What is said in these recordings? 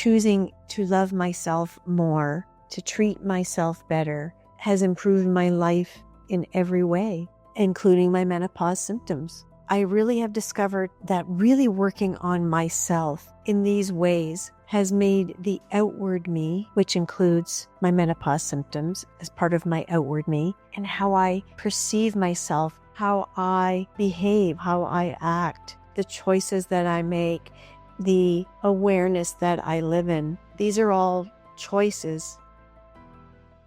choosing to love myself more, to treat myself better, has improved my life in every way, including my menopause symptoms. I really have discovered that really working on myself in these ways has made the outward me, which includes my menopause symptoms as part of my outward me, and how I perceive myself, how I behave, how I act, the choices that I make, the awareness that I live in. These are all choices.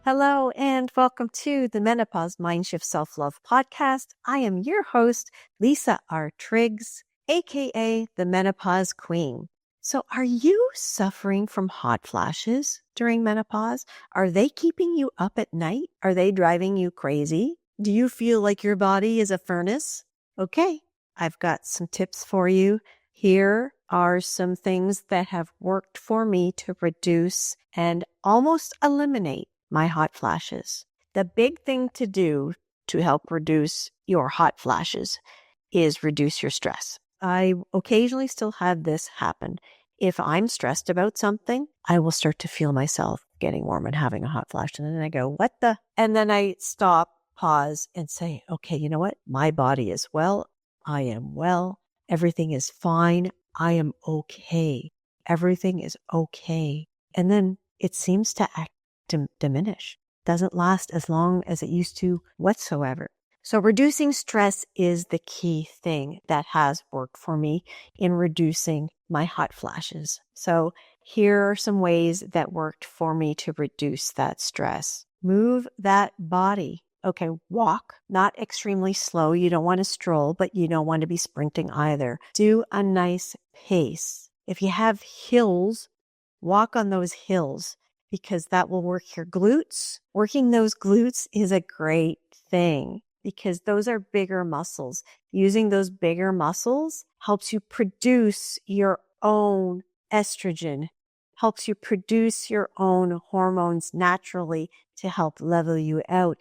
Hello and welcome to the Menopause Mindshift Self-Love podcast. I am your host, Lisa R. Triggs, aka the Menopause Queen. So are you suffering from hot flashes during menopause? Are they keeping you up at night? Are they driving you crazy? Do you feel like your body is a furnace? Okay, I've got some tips for you. Here are some things that have worked for me to reduce and almost eliminate my hot flashes. The big thing to do to help reduce your hot flashes is reduce your stress. I occasionally still have this happen. If I'm stressed about something, I will start to feel myself getting warm and having a hot flash. And then I go, what the? And then I stop, pause, and say, okay, you know what? My body is well. I am well. Everything is fine. I am okay. Everything is okay. And then it seems to diminish. Doesn't last as long as it used to whatsoever. So reducing stress is the key thing that has worked for me in reducing my hot flashes. So here are some ways that worked for me to reduce that stress. Move that body. Okay, walk, not extremely slow. You don't want to stroll, but you don't want to be sprinting either. Do a nice pace. If you have hills, walk on those hills because that will work your glutes. Working those glutes is a great thing because those are bigger muscles. Using those bigger muscles helps you produce your own estrogen, helps you produce your own hormones naturally to help level you out.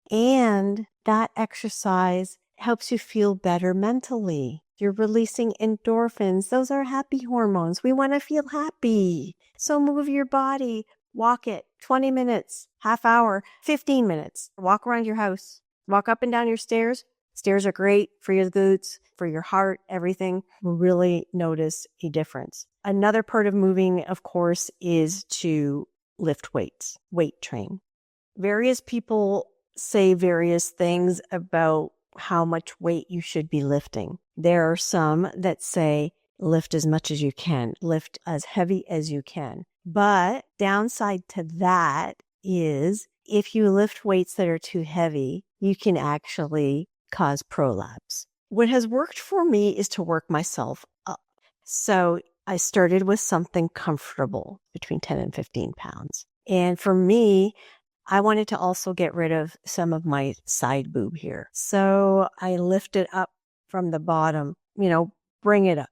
And that exercise helps you feel better mentally. You're releasing endorphins. Those are happy hormones. We want to feel happy. So move your body. Walk it 20 minutes, half hour, 15 minutes. Walk around your house. Walk up and down your stairs. Stairs are great for your glutes, for your heart, everything. Will really notice a difference. Another part of moving, of course, is to lift weights, weight train. Various people say various things about how much weight you should be lifting. There are some that say lift as much as you can, lift as heavy as you can. But downside to that is if you lift weights that are too heavy, you can actually cause prolapse. What has worked for me is to work myself up. So I started with something comfortable between 10 and 15 pounds. And for me, I wanted to also get rid of some of my side boob here. So I lifted up from the bottom, bring it up.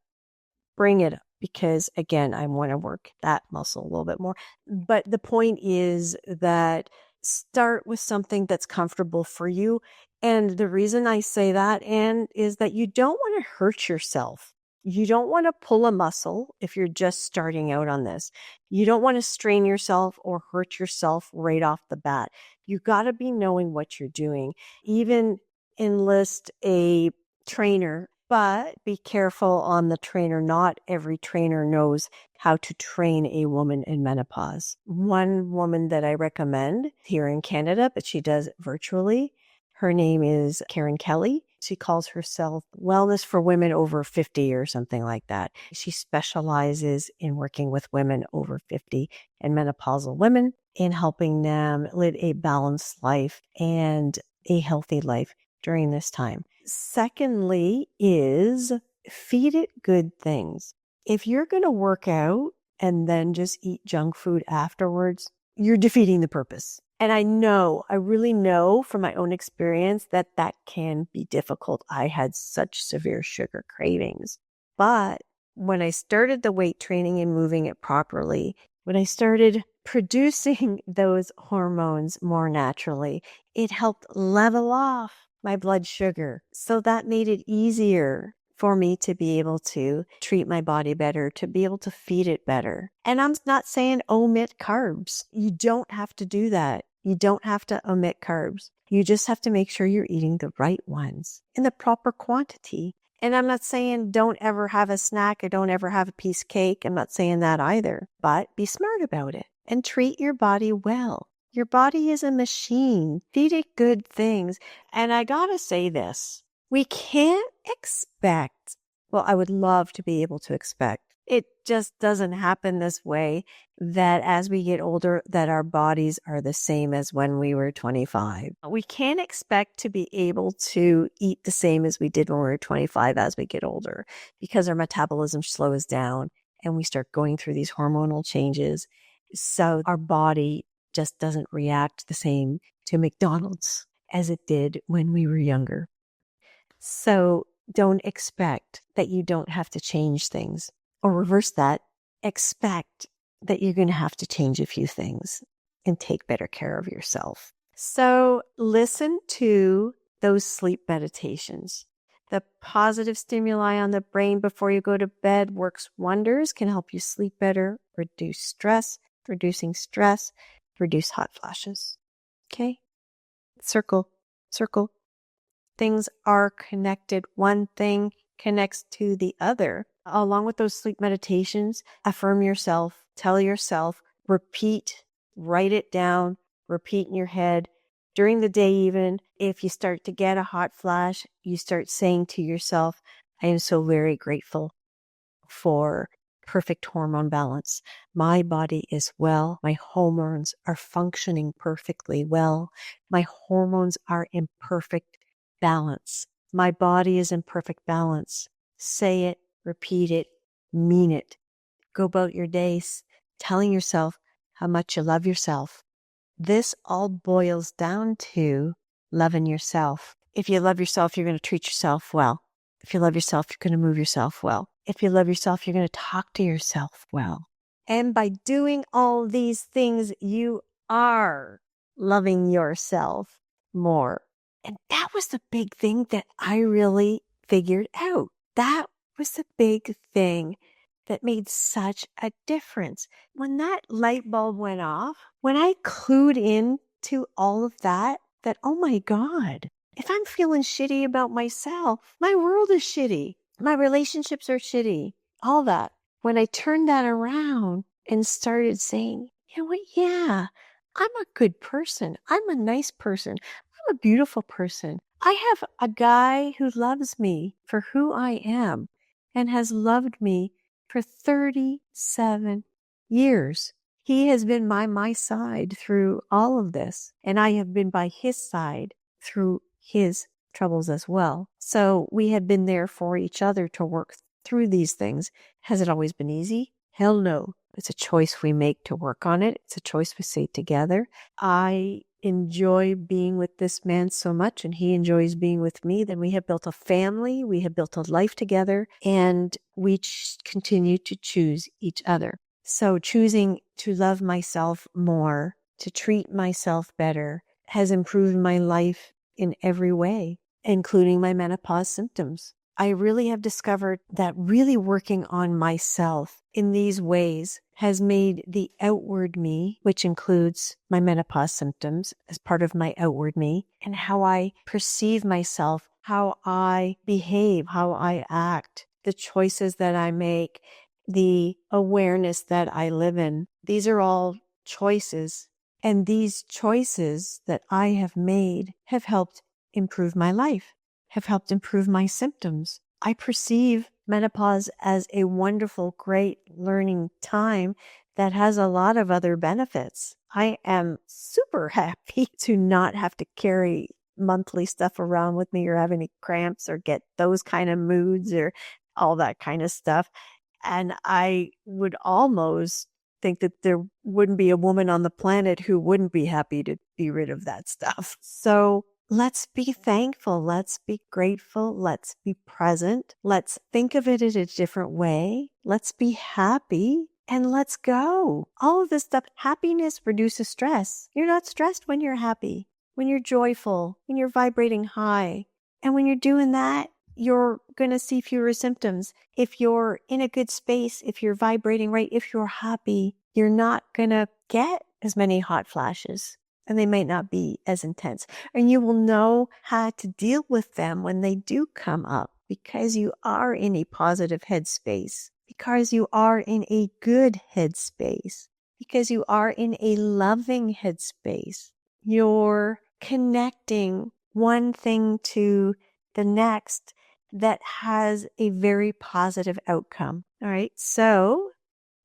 Because again, I want to work that muscle a little bit more. But the point is that start with something that's comfortable for you. And the reason I say that is that you don't want to hurt yourself. You don't want to pull a muscle if you're just starting out on this. You don't want to strain yourself or hurt yourself right off the bat. You got to be knowing what you're doing. Even enlist a trainer, but be careful on the trainer. Not every trainer knows how to train a woman in menopause. One woman that I recommend here in Canada, but she does it virtually. Her name is Karen Kelly. She calls herself Wellness for Women Over 50 or something like that. She specializes in working with women over 50 and menopausal women in helping them live a balanced life and a healthy life during this time. Secondly is feed it good things. If you're going to work out and then just eat junk food afterwards, you're defeating the purpose. And I really know from my own experience that can be difficult. I had such severe sugar cravings. But when I started the weight training and moving it properly, when I started producing those hormones more naturally, it helped level off my blood sugar. So that made it easier for me to be able to treat my body better, to be able to feed it better. And I'm not saying omit carbs. You don't have to do that. You don't have to omit carbs. You just have to make sure you're eating the right ones in the proper quantity. And I'm not saying don't ever have a snack or don't ever have a piece of cake. I'm not saying that either. But be smart about it and treat your body well. Your body is a machine. Feed it good things. And I gotta say this. We can't expect, well, I would love to be able to expect. It just doesn't happen this way that as we get older, that our bodies are the same as when we were 25. We can't expect to be able to eat the same as we did when we were 25 as we get older because our metabolism slows down and we start going through these hormonal changes. So our body just doesn't react the same to McDonald's as it did when we were younger. So don't expect that you don't have to change things, or reverse that. Expect that you're going to have to change a few things and take better care of yourself. So listen to those sleep meditations. The positive stimuli on the brain before you go to bed works wonders, can help you sleep better, reduce stress, reduce hot flashes. Okay? Circle. Things are connected. One thing connects to the other. Along with those sleep meditations, affirm yourself, tell yourself, repeat, write it down, repeat in your head. During the day even, if you start to get a hot flash, you start saying to yourself, I am so very grateful for perfect hormone balance. My body is well. My hormones are functioning perfectly well. My hormones are in perfect balance. My body is in perfect balance. Say it, repeat it, mean it. Go about your days telling yourself how much you love yourself. This all boils down to loving yourself. If you love yourself, you're going to treat yourself well. If you love yourself, you're going to move yourself well. If you love yourself, you're going to talk to yourself well. And by doing all these things, you are loving yourself more. And that was the big thing that I really figured out. That was the big thing that made such a difference. When that light bulb went off, when I clued in to all of that, oh my God, if I'm feeling shitty about myself, my world is shitty. My relationships are shitty. All that. When I turned that around and started saying, you know what? Yeah, I'm a good person. I'm a nice person. I'm a beautiful person. I have a guy who loves me for who I am and has loved me for 37 years. He has been by my side through all of this, and I have been by his side through his troubles as well. So we have been there for each other to work through these things. Has it always been easy? Hell no. It's a choice we make to work on it. It's a choice we say together. I enjoy being with this man so much, and he enjoys being with me. Then we have built a family. We have built a life together, and we continue to choose each other. So choosing to love myself more, to treat myself better, has improved my life in every way, including my menopause symptoms. I really have discovered that really working on myself in these ways has made the outward me, which includes my menopause symptoms as part of my outward me, and how I perceive myself, how I behave, how I act, the choices that I make, the awareness that I live in. These are all choices. And these choices that I have made have helped improve my life, have helped improve my symptoms. I perceive menopause as a wonderful, great learning time that has a lot of other benefits. I am super happy to not have to carry monthly stuff around with me or have any cramps or get those kind of moods or all that kind of stuff. And I would almost think that there wouldn't be a woman on the planet who wouldn't be happy to be rid of that stuff. So let's be thankful. Let's be grateful. Let's be present. Let's think of it in a different way. Let's be happy and let's go. All of this stuff, happiness reduces stress. You're not stressed when you're happy, when you're joyful, when you're vibrating high. And when you're doing that, you're going to see fewer symptoms. If you're in a good space, if you're vibrating right, if you're happy, you're not going to get as many hot flashes, and they might not be as intense. And you will know how to deal with them when they do come up, because you are in a positive headspace, because you are in a good headspace, because you are in a loving headspace. You're connecting one thing to the next that has a very positive outcome. All right. So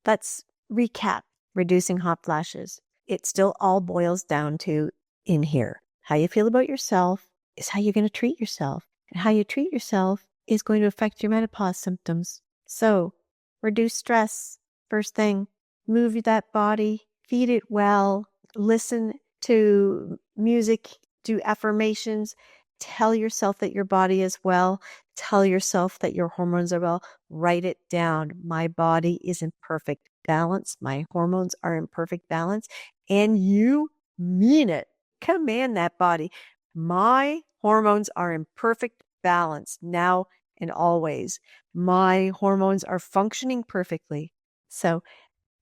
let's recap reducing hot flashes. It still all boils down to in here. How you feel about yourself is how you're going to treat yourself. And how you treat yourself is going to affect your menopause symptoms. So reduce stress. First thing, move that body, feed it well, listen to music, do affirmations, tell yourself that your body is well, tell yourself that your hormones are well, write it down. My body is in perfect balance. My hormones are in perfect balance. And you mean it. Command that body. My hormones are in perfect balance now and always. My hormones are functioning perfectly. So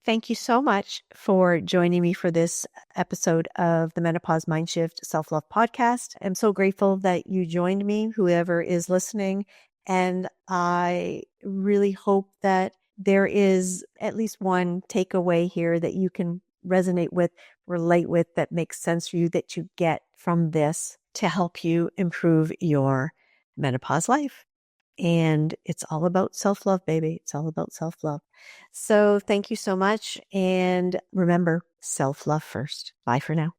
thank you so much for joining me for this episode of the Menopause Mindshift Self-Love podcast. I'm so grateful that you joined me, whoever is listening. And I really hope that there is at least one takeaway here that you can resonate with, relate with, that makes sense for you, that you get from this to help you improve your menopause life. And it's all about self-love, baby. It's all about self-love. So thank you so much. And remember, self-love first. Bye for now.